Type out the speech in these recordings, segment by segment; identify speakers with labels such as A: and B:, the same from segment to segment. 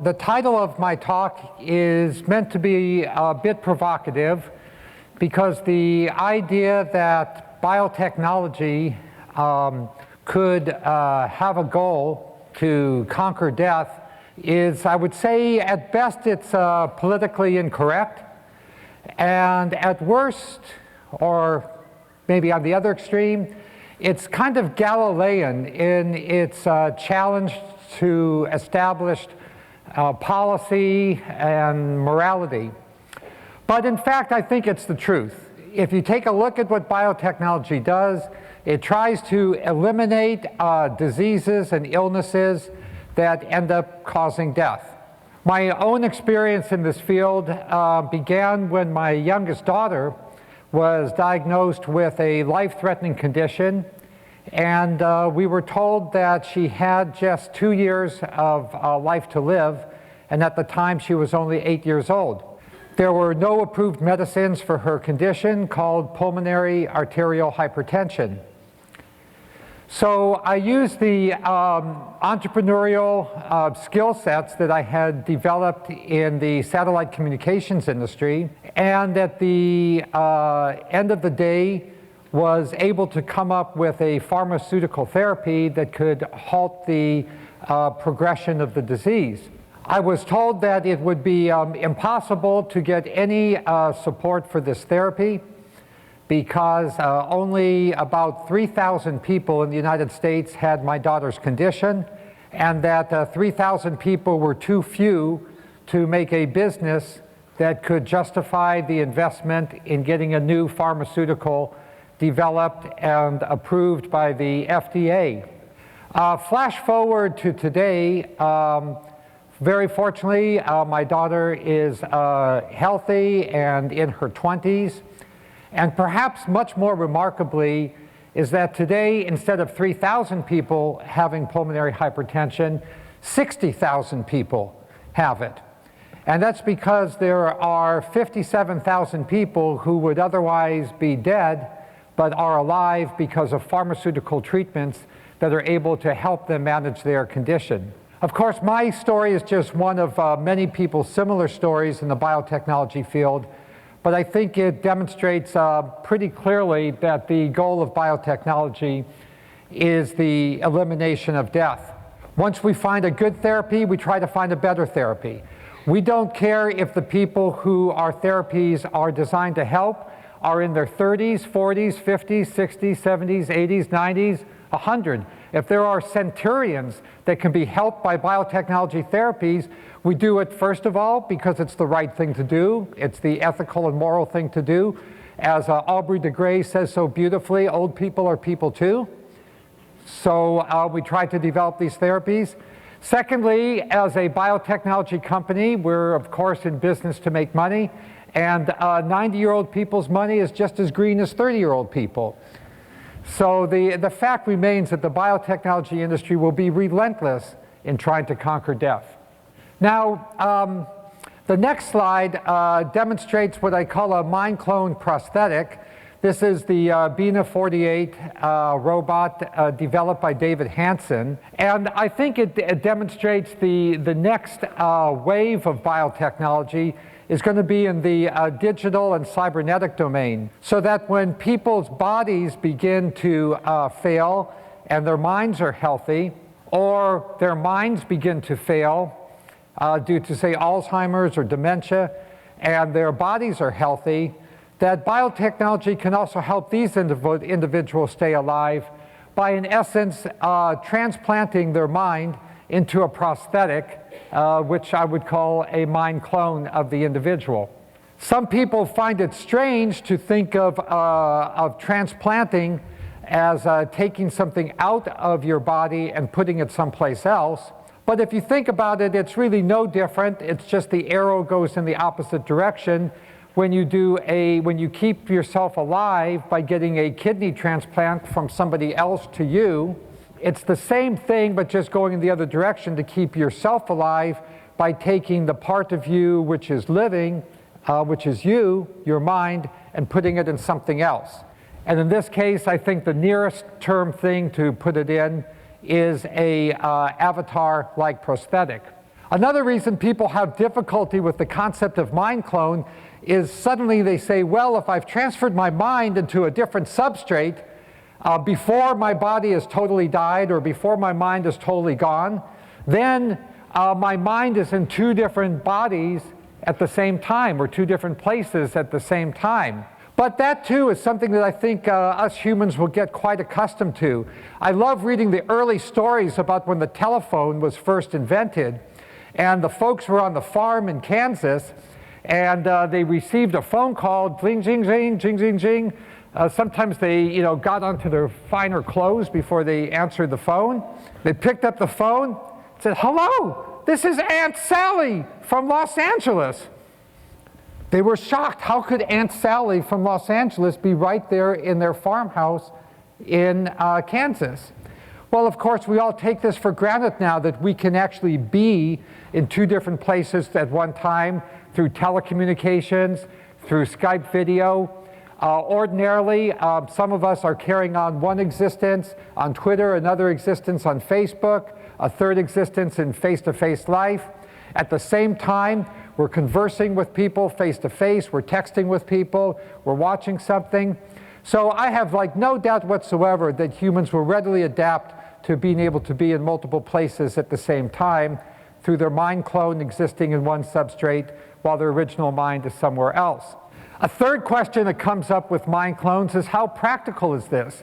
A: The title of my talk is meant to be a bit provocative because the idea that biotechnology could have a goal to conquer death is, I would say, at best it's politically incorrect, and at worst, or maybe on the other extreme, it's kind of Galilean in its challenge to established policy and morality. But in fact, I think it's the truth. If you take a look at what biotechnology does, it tries to eliminate diseases and illnesses that end up causing death. My own experience in this field began when my youngest daughter was diagnosed with a life-threatening condition, and we were told that she had just 2 years of life to live, and at the time she was only 8 years old. There were no approved medicines for her condition called pulmonary arterial hypertension. So I used the entrepreneurial skill sets that I had developed in the satellite communications industry, and at the end of the day was able to come up with a pharmaceutical therapy that could halt the progression of the disease. I was told that it would be impossible to get any support for this therapy because only about 3,000 people in the United States had my daughter's condition, and that 3,000 people were too few to make a business that could justify the investment in getting a new pharmaceutical developed and approved by the FDA. Flash forward to today, very fortunately, my daughter is healthy and in her 20s. And perhaps much more remarkably is that today, instead of 3,000 people having pulmonary hypertension, 60,000 people have it. And that's because there are 57,000 people who would otherwise be dead but are alive because of pharmaceutical treatments that are able to help them manage their condition. Of course, my story is just one of many people's similar stories in the biotechnology field, but I think it demonstrates pretty clearly that the goal of biotechnology is the elimination of death. Once we find a good therapy, we try to find a better therapy. We don't care if the people who our therapies are designed to help are in their 30s, 40s, 50s, 60s, 70s, 80s, 90s, 100. If there are centurions that can be helped by biotechnology therapies, we do it first of all because it's the right thing to do. It's the ethical and moral thing to do. As Aubrey de Grey says so beautifully, old people are people too. So we try to develop these therapies. Secondly, as a biotechnology company, we're of course in business to make money, and 90-year-old people's money is just as green as 30-year-old people. So the fact remains that the biotechnology industry will be relentless in trying to conquer death. Now, the next slide demonstrates what I call a mind clone prosthetic. This is the Bina 48 robot developed by David Hansen. And I think it demonstrates the next wave of biotechnology is going to be in the digital and cybernetic domain, so that when people's bodies begin to fail and their minds are healthy, or their minds begin to fail due to, say, Alzheimer's or dementia, and their bodies are healthy, that biotechnology can also help these individuals stay alive by, in essence, transplanting their mind into a prosthetic, which I would call a mind clone of the individual. Some people find it strange to think of transplanting as taking something out of your body and putting it someplace else. But if you think about it, it's really no different. It's just the arrow goes in the opposite direction when you keep yourself alive by getting a kidney transplant from somebody else to you. It's the same thing, but just going in the other direction to keep yourself alive by taking the part of you which is living, which is you, your mind, and putting it in something else. And in this case, I think the nearest term thing to put it in is a avatar-like prosthetic. Another reason people have difficulty with the concept of mind clone is suddenly they say, well, if I've transferred my mind into a different substrate before my body has totally died or before my mind is totally gone, then my mind is in two different bodies at the same time, or two different places at the same time. But that too is something that I think us humans will get quite accustomed to. I love reading the early stories about when the telephone was first invented, and the folks were on the farm in Kansas, and they received a phone call, jing, jing, jing, jing, jing, jing. Sometimes they got onto their finer clothes before they answered the phone. They picked up the phone, said, hello, this is Aunt Sally from Los Angeles. They were shocked. How could Aunt Sally from Los Angeles be right there in their farmhouse in Kansas? Well, of course, we all take this for granted now that we can actually be in two different places at one time through telecommunications, through Skype video. Ordinarily, some of us are carrying on one existence on Twitter, another existence on Facebook, a third existence in face-to-face life. At the same time, we're conversing with people face-to-face, we're texting with people, we're watching something. So I have no doubt whatsoever that humans will readily adapt to being able to be in multiple places at the same time through their mind clone existing in one substrate while their original mind is somewhere else. A third question that comes up with mind clones is, how practical is this?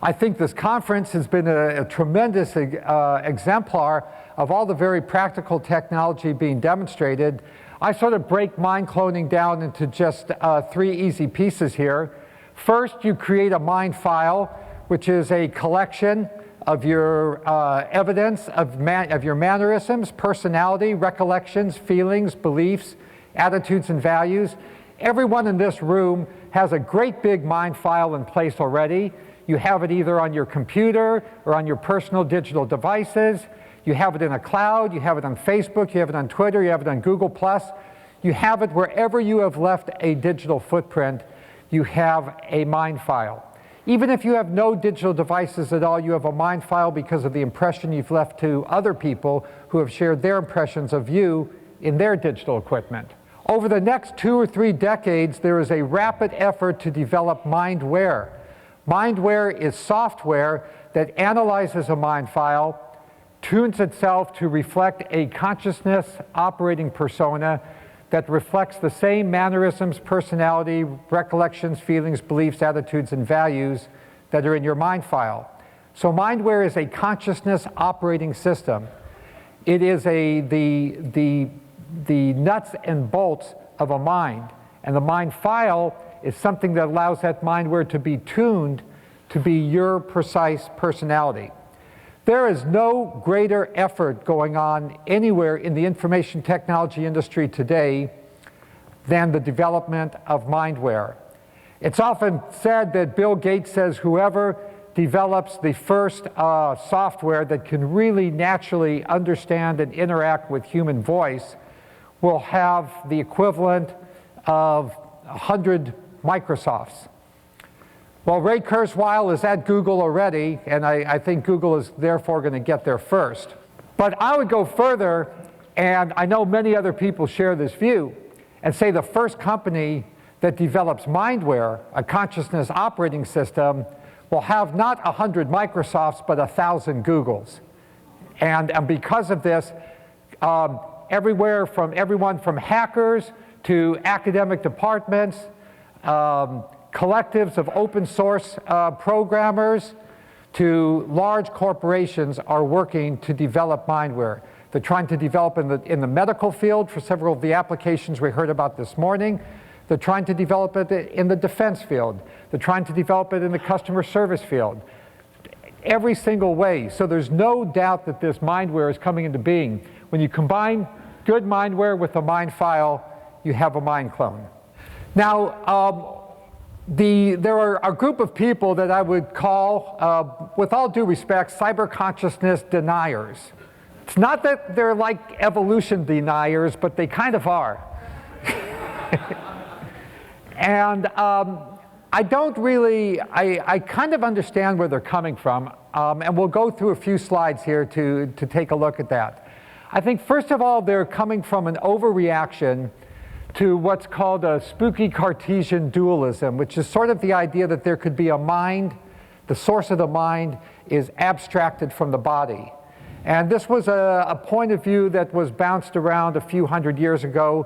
A: I think this conference has been a tremendous exemplar of all the very practical technology being demonstrated. I sort of break mind cloning down into just three easy pieces here. First, you create a mind file, which is a collection of your evidence of your mannerisms, personality, recollections, feelings, beliefs, attitudes, and values. Everyone in this room has a great big mind file in place already. You have it either on your computer or on your personal digital devices. You have it in a cloud, you have it on Facebook, you have it on Twitter, you have it on Google+. You have it wherever you have left a digital footprint, you have a mind file. Even if you have no digital devices at all, you have a mind file because of the impression you've left to other people who have shared their impressions of you in their digital equipment. Over the next 2 or 3 decades, there is a rapid effort to develop mindware. Mindware is software that analyzes a mind file, tunes itself to reflect a consciousness operating persona that reflects the same mannerisms, personality, recollections, feelings, beliefs, attitudes, and values that are in your mind file. So mindware is a consciousness operating system. It is the nuts and bolts of a mind. And the mind file is something that allows that mindware to be tuned to be your precise personality. There is no greater effort going on anywhere in the information technology industry today than the development of mindware. It's often said that Bill Gates says whoever develops the first software that can really naturally understand and interact with human voice will have the equivalent of 100 Microsofts. Well, Ray Kurzweil is at Google already, and I think Google is therefore going to get there first. But I would go further, and I know many other people share this view, and say the first company that develops mindware, a consciousness operating system, will have not 100 Microsofts, but 1,000 Googles. And because of this, everyone from hackers to academic departments, collectives of open source programmers to large corporations are working to develop mindware. They're trying to develop in the medical field for several of the applications we heard about this morning. They're trying to develop it in the defense field. They're trying to develop it in the customer service field. Every single way. So there's no doubt that this mindware is coming into being. When you combine good mindware with a mind file, you have a mind clone. Now, there are a group of people that I would call, with all due respect, cyberconsciousness deniers. It's not that they're like evolution deniers, but they kind of are. And I don't really, I kind of understand where they're coming from, and we'll go through a few slides here to take a look at that. I think, first of all, they're coming from an overreaction to what's called a spooky Cartesian dualism, which is sort of the idea that there could be a mind, the source of the mind is abstracted from the body. And this was a point of view that was bounced around a few hundred years ago,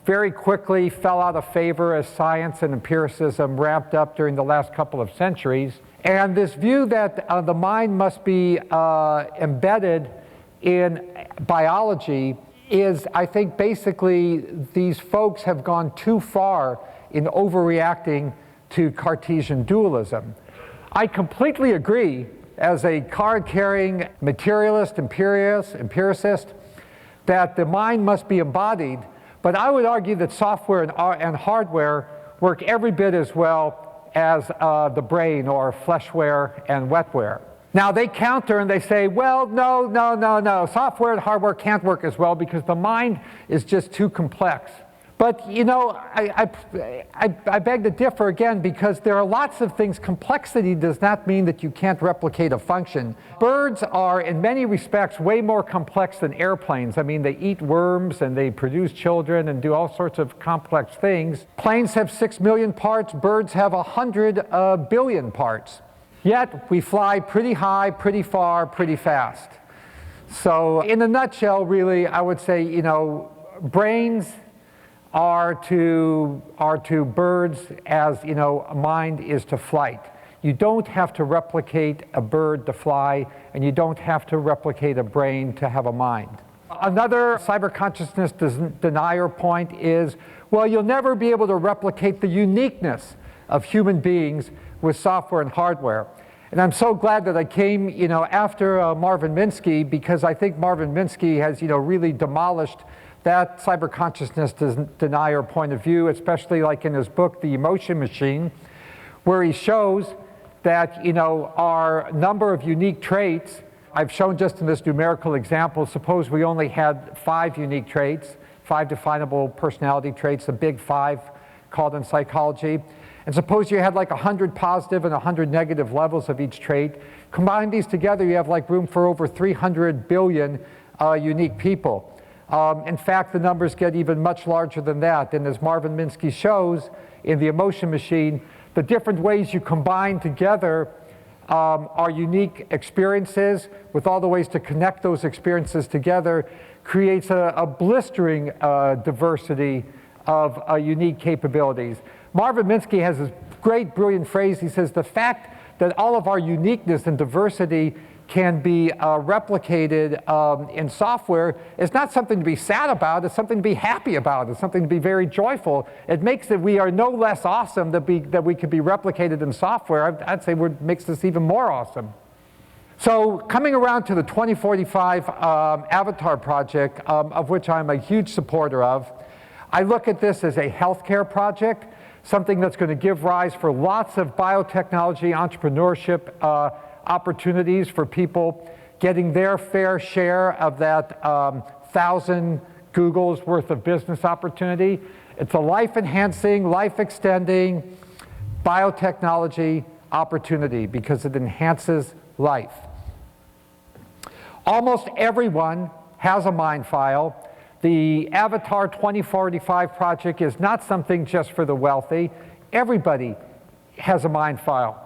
A: very quickly fell out of favor as science and empiricism ramped up during the last couple of centuries. And this view that the mind must be embedded in biology is, I think, basically these folks have gone too far in overreacting to Cartesian dualism. I completely agree, as a card-carrying materialist, empiricist, that the mind must be embodied, but I would argue that software and hardware work every bit as well as the brain, or fleshware and wetware. Now they counter and they say, well, no, software and hardware can't work as well because the mind is just too complex. But, you know, I beg to differ again, because there are lots of things. Complexity does not mean that you can't replicate a function. Birds are, in many respects, way more complex than airplanes. I mean, they eat worms and they produce children and do all sorts of complex things. Planes have 6 million parts. Birds have 100 billion parts. Yet we fly pretty high, pretty far, pretty fast. So in a nutshell, really, I would say, you know, brains are to birds as, you know, a mind is to flight. You don't have to replicate a bird to fly, and you don't have to replicate a brain to have a mind. Another cyberconsciousness denier point is, well, you'll never be able to replicate the uniqueness of human beings with software and hardware. And I'm so glad that I came, you know, after Marvin Minsky, because I think Marvin Minsky has, you know, really demolished that cyberconsciousness denier point of view, especially like in his book, The Emotion Machine, where he shows that, you know, our number of unique traits, I've shown just in this numerical example, suppose we only had 5 unique traits, 5 definable personality traits, the big 5 called in psychology. And suppose you had like 100 positive and 100 negative levels of each trait. Combine these together, you have like room for over 300 billion unique people. In fact, the numbers get even much larger than that. And as Marvin Minsky shows in The Emotion Machine, the different ways you combine together our unique experiences with all the ways to connect those experiences together creates a blistering diversity of unique capabilities. Marvin Minsky has this great, brilliant phrase. He says, the fact that all of our uniqueness and diversity can be replicated in software is not something to be sad about, it's something to be happy about, it's something to be very joyful. It makes that we are no less awesome that we could be replicated in software. I'd say it makes us even more awesome. So coming around to the 2045 Avatar project, of which I'm a huge supporter of, I look at this as a healthcare project, something that's going to give rise for lots of biotechnology entrepreneurship opportunities for people getting their fair share of that 1,000 Googles worth of business opportunity. It's a life-enhancing, life-extending biotechnology opportunity because it enhances life. Almost everyone has a mind file. The Avatar 2045 project is not something just for the wealthy. Everybody has a mind file.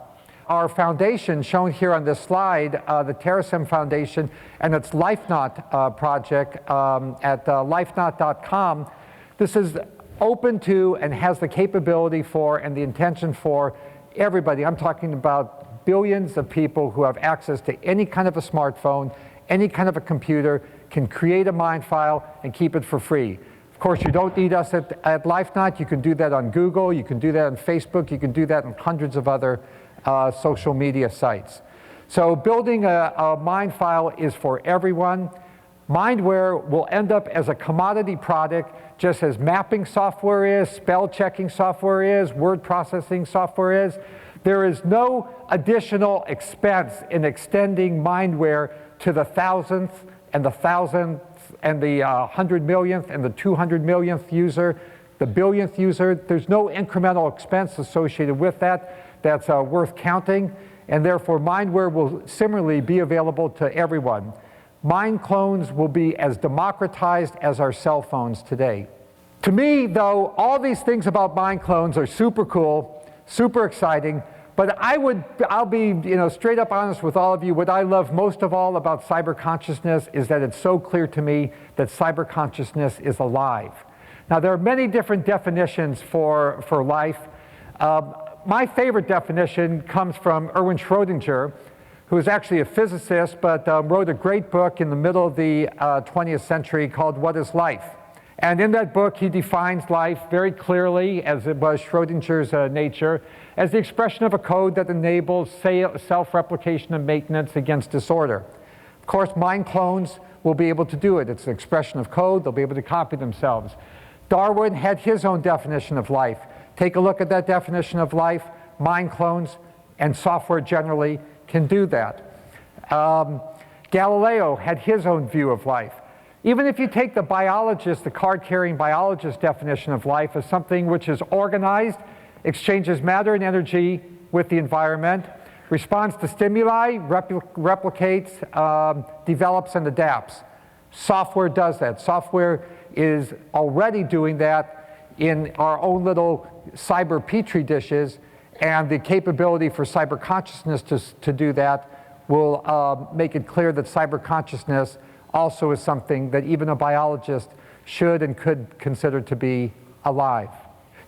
A: Our foundation, shown here on this slide, the Terasem Foundation, and its LifeNaut project at lifenaut.com, this is open to and has the capability for and the intention for everybody. I'm talking about billions of people who have access to any kind of a smartphone, any kind of a computer, can create a mind file and keep it for free. Of course, you don't need us at LifeNaut. You can do that on Google. You can do that on Facebook. You can do that on hundreds of other social media sites. So building a mind file is for everyone. Mindware will end up as a commodity product, just as mapping software is, spell checking software is, word processing software is. There is no additional expense in extending Mindware to the 1,000th and the 1,000th and the 100 millionth and the 200 millionth user, the billionth user. There's no incremental expense associated with that that's worth counting, and therefore Mindware will similarly be available to everyone. mind clones will be as democratized as our cell phones today. To me, though, all these things about mind clones are super cool, super exciting, but I'll be straight up honest with all of you. What I love most of all about cyberconsciousness is that it's so clear to me that cyberconsciousness is alive. Now, there are many different definitions for life. My favorite definition comes from Erwin Schrödinger, who is actually a physicist, but wrote a great book in the middle of the 20th century called What is Life? And in that book, he defines life very clearly, as it was Schrödinger's nature, as the expression of a code that enables self-replication and maintenance against disorder. Of course, mind clones will be able to do it. It's an expression of code. They'll be able to copy themselves. Darwin had his own definition of life. Take a look at that definition of life. Mind clones and software generally can do that. Galileo had his own view of life. Even if you take the biologist, the card-carrying biologist definition of life as something which is organized, exchanges matter and energy with the environment, responds to stimuli, replicates, develops, and adapts. Software does that. Software is already doing that in our own little cyber petri dishes, and the capability for cyberconsciousness to do that will make it clear that cyberconsciousness also is something that even a biologist should and could consider to be alive.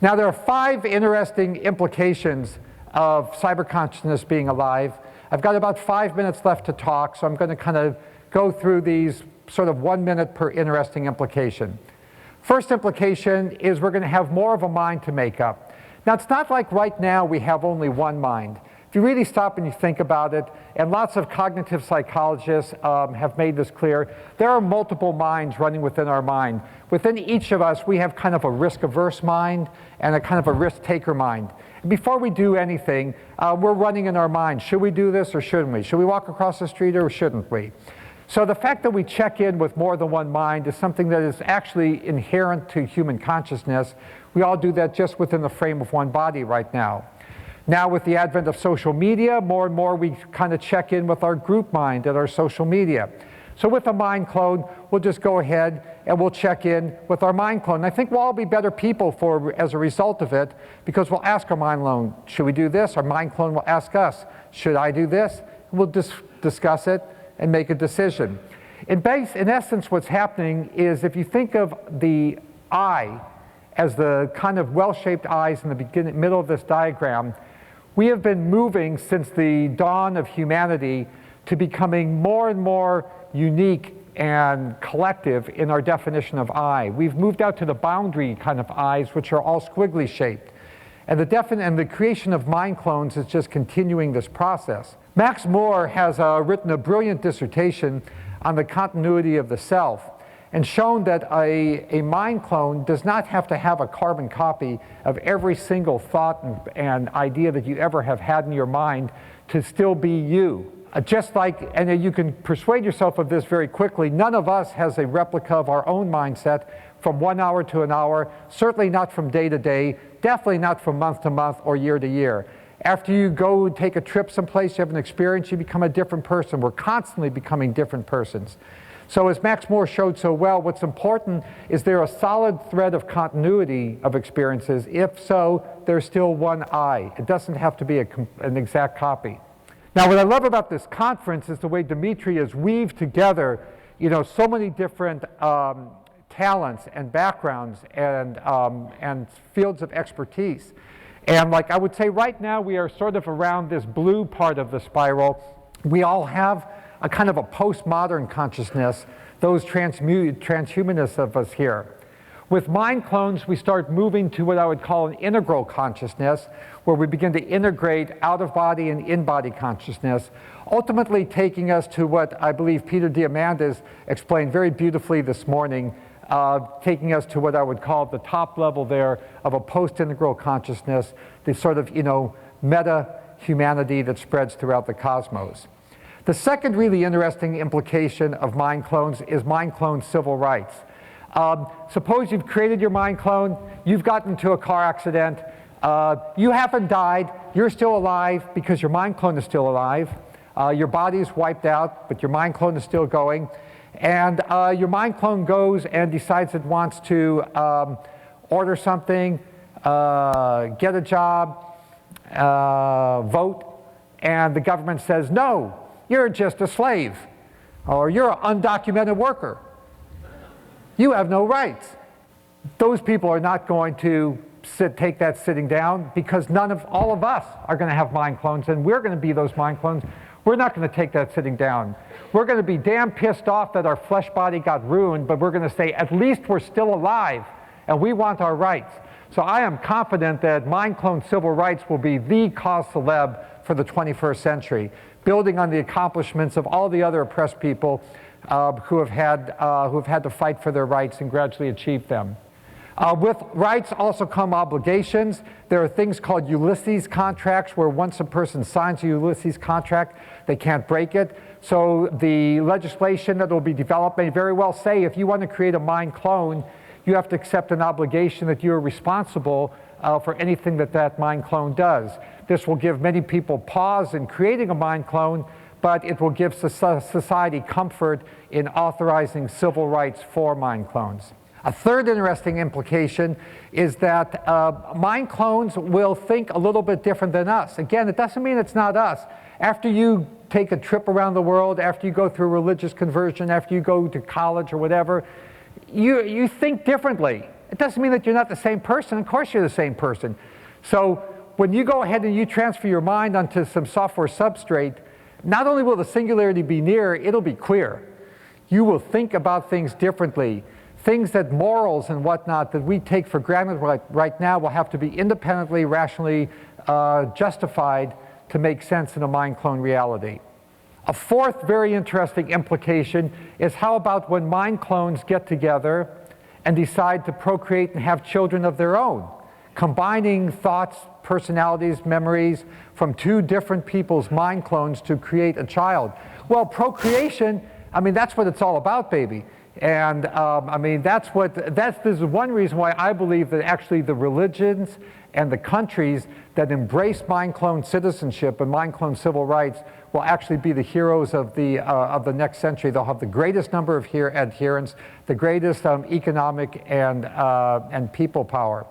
A: Now, there are 5 interesting implications of cyberconsciousness being alive. I've got about 5 minutes left to talk, so I'm going to kind of go through these sort of 1 minute per interesting implication. First implication is we're going to have more of a mind to make up. Now, it's not like right now we have only one mind. If you really stop and you think about it, and lots of cognitive psychologists have made this clear, there are multiple minds running within our mind. Within each of us, we have kind of a risk-averse mind and a kind of a risk-taker mind. And before we do anything, we're running in our mind. Should we do this or shouldn't we? Should we walk across the street or shouldn't we? So the fact that we check in with more than one mind is something that is actually inherent to human consciousness. We all do that just within the frame of one body right now. Now, with the advent of social media, more and more we kind of check in with our group mind at our social media. So with a mind clone, we'll just go ahead and we'll check in with our mind clone. I think we'll all be better people as a result of it, because we'll ask our mind clone, should we do this? Our mind clone will ask us, should I do this? We'll discuss it and make a decision. In essence, what's happening is, if you think of the eye as the kind of well-shaped eyes in the middle of this diagram, we have been moving since the dawn of humanity to becoming more and more unique and collective in our definition of eye. We've moved out to the boundary kind of eyes, which are all squiggly shaped. And the creation of mind clones is just continuing this process. Max Moore has written a brilliant dissertation on the continuity of the self, and shown that a mind clone does not have to have a carbon copy of every single thought and idea that you ever have had in your mind to still be you. Just like, and you can persuade yourself of this very quickly, none of us has a replica of our own mindset from 1 hour to an hour, certainly not from day to day, definitely not from month to month or year to year. After you go take a trip someplace, you have an experience, you become a different person. We're constantly becoming different persons. So as Max Moore showed so well, what's important is there a solid thread of continuity of experiences? If so, there's still one I. It doesn't have to be an exact copy. Now, what I love about this conference is the way Dimitri has weaved together, so many different talents and backgrounds and fields of expertise. And like I would say right now, we are sort of around this blue part of the spiral. We all have a kind of a postmodern consciousness, those transhumanists of us here. With mind clones, we start moving to what I would call an integral consciousness, where we begin to integrate out-of-body and in-body consciousness, ultimately taking us to what I believe Peter Diamandis explained very beautifully this morning, taking us to what I would call the top level there of a post-integral consciousness, the sort of, meta-humanity that spreads throughout the cosmos. The second really interesting implication of mind clones is mind clone civil rights. Suppose you've created your mind clone, you've gotten into a car accident, you haven't died, you're still alive because your mind clone is still alive. Your body's wiped out, but your mind clone is still going. And your mind clone goes and decides it wants to order something, get a job, vote, and the government says, no, you're just a slave, or you're an undocumented worker. You have no rights. Those people are not going to take that sitting down, because all of us are going to have mind clones, and we're going to be those mind clones. We're not going to take that sitting down. We're going to be damn pissed off that our flesh body got ruined, but we're going to say, at least we're still alive, and we want our rights. So I am confident that mind clone civil rights will be the cause célèbre for the 21st century, building on the accomplishments of all the other oppressed people who have had to fight for their rights and gradually achieve them. With rights also come obligations. There are things called Ulysses contracts, where once a person signs a Ulysses contract, they can't break it. So the legislation that will be developed may very well say, if you want to create a mind clone, you have to accept an obligation that you're responsible for anything that mind clone does. This will give many people pause in creating a mind clone, but it will give society comfort in authorizing civil rights for mind clones. A third interesting implication is that mind clones will think a little bit different than us. Again, it doesn't mean it's not us. After you take a trip around the world, after you go through religious conversion, after you go to college or whatever, you think differently. It doesn't mean that you're not the same person. Of course you're the same person. So when you go ahead and you transfer your mind onto some software substrate, not only will the singularity be near, it'll be queer. You will think about things differently. Things that morals and whatnot that we take for granted right now will have to be independently, rationally justified to make sense in a mind clone reality. A fourth very interesting implication is, how about when mind clones get together and decide to procreate and have children of their own, combining thoughts, personalities, memories from two different people's mind clones to create a child? Well, procreation, I mean, that's what it's all about, baby. And I mean, this is one reason why I believe that actually the religions and the countries that embrace mind clone citizenship and mind clone civil rights will actually be the heroes of the next century. They'll have the greatest number of adherents, the greatest economic and people power.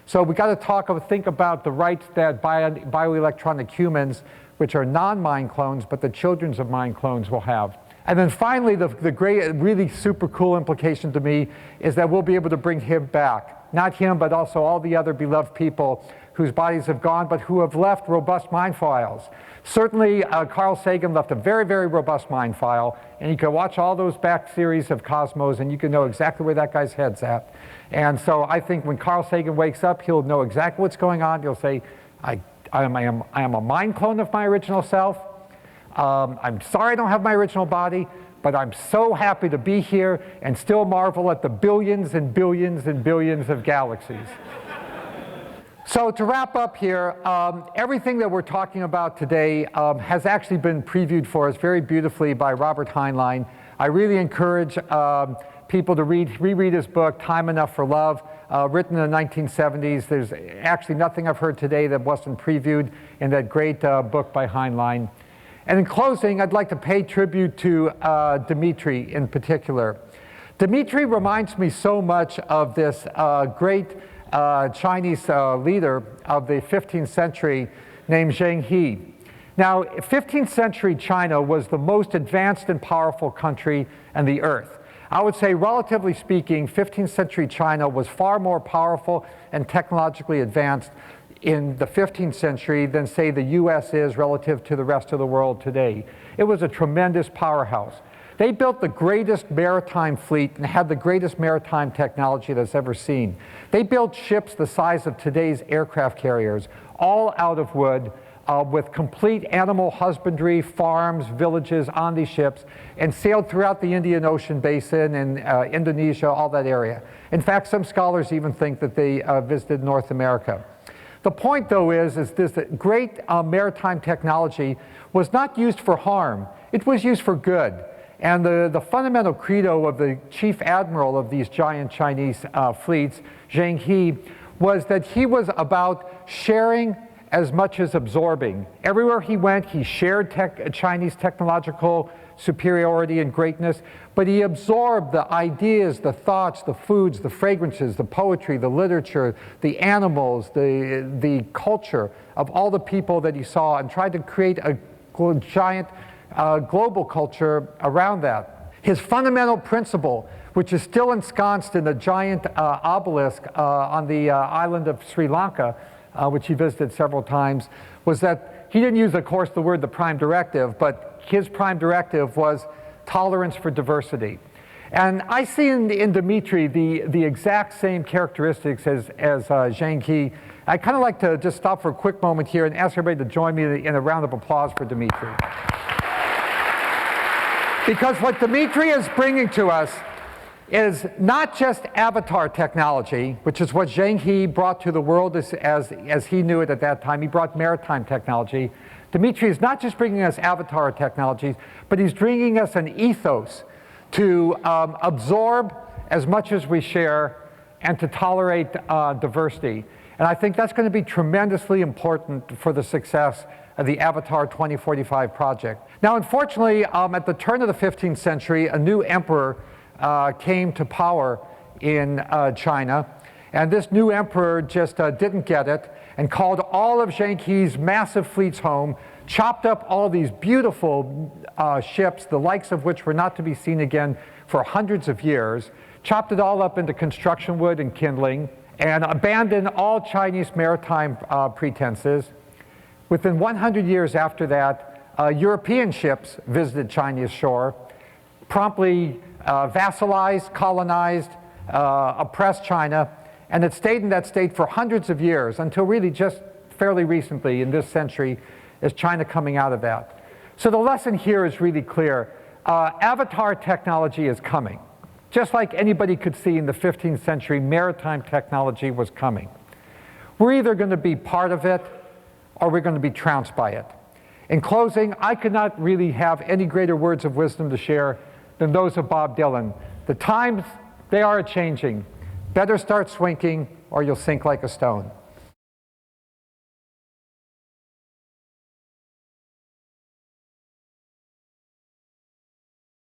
A: So we got to think about the rights that bioelectronic humans, which are non-mind clones, but the children of mind clones will have. And then finally, the great, really super cool implication to me is that we'll be able to bring him back. Not him, but also all the other beloved people whose bodies have gone, but who have left robust mind files. Certainly, Carl Sagan left a very, very robust mind file, and you can watch all those back series of Cosmos, and you can know exactly where that guy's head's at. And so I think when Carl Sagan wakes up, he'll know exactly what's going on. He'll say, I am a mind clone of my original self. I'm sorry I don't have my original body, but I'm so happy to be here and still marvel at the billions and billions and billions of galaxies. So to wrap up here, everything that we're talking about today has actually been previewed for us very beautifully by Robert Heinlein. I really encourage people to reread his book, Time Enough for Love, written in the 1970s. There's actually nothing I've heard today that wasn't previewed in that great book by Heinlein. And in closing, I'd like to pay tribute to Dmitri in particular. Dmitri reminds me so much of this great Chinese leader of the 15th century named Zheng He. Now, 15th century China was the most advanced and powerful country on the earth. I would say, relatively speaking, 15th century China was far more powerful and technologically advanced in the 15th century than, say, the US is relative to the rest of the world today. It was a tremendous powerhouse. They built the greatest maritime fleet and had the greatest maritime technology that's ever seen. They built ships the size of today's aircraft carriers, all out of wood, with complete animal husbandry, farms, villages on these ships, and sailed throughout the Indian Ocean basin and Indonesia, all that area. In fact, some scholars even think that they visited North America. The point, though, is this great maritime technology was not used for harm. It was used for good. And the fundamental credo of the chief admiral of these giant Chinese fleets, Zheng He, was that he was about sharing as much as absorbing. Everywhere he went, he shared Chinese technological superiority and greatness, but he absorbed the ideas, the thoughts, the foods, the fragrances, the poetry, the literature, the animals, the culture of all the people that he saw, and tried to create a giant global culture around that. His fundamental principle, which is still ensconced in a giant obelisk on the island of Sri Lanka, which he visited several times, was that he didn't use, of course, the word the prime directive, but his prime directive was tolerance for diversity. And I see in Dmitry the exact same characteristics as Zheng He. I kind of like to just stop for a quick moment here and ask everybody to join me in a round of applause for Dmitry. Because what Dmitry is bringing to us is not just avatar technology, which is what Zheng He brought to the world as he knew it at that time. He brought maritime technology. Dmitry is not just bringing us avatar technologies, but he's bringing us an ethos to absorb as much as we share and to tolerate diversity. And I think that's going to be tremendously important for the success of the Avatar 2045 project. Now, unfortunately, at the turn of the 15th century, a new emperor came to power in China. And this new emperor just didn't get it and called all of Zheng He's massive fleets home, chopped up all these beautiful ships, the likes of which were not to be seen again for hundreds of years, chopped it all up into construction wood and kindling, and abandoned all Chinese maritime pretenses. Within 100 years after that, European ships visited Chinese shore, promptly vassalized, colonized, oppressed China, and it stayed in that state for hundreds of years until really just fairly recently in this century is China coming out of that. So the lesson here is really clear. Avatar technology is coming. Just like anybody could see in the 15th century, maritime technology was coming. We're either going to be part of it or we're going to be trounced by it. In closing, I could not really have any greater words of wisdom to share than those of Bob Dylan. The times, they are changing. Better start swinking or you'll sink like a stone.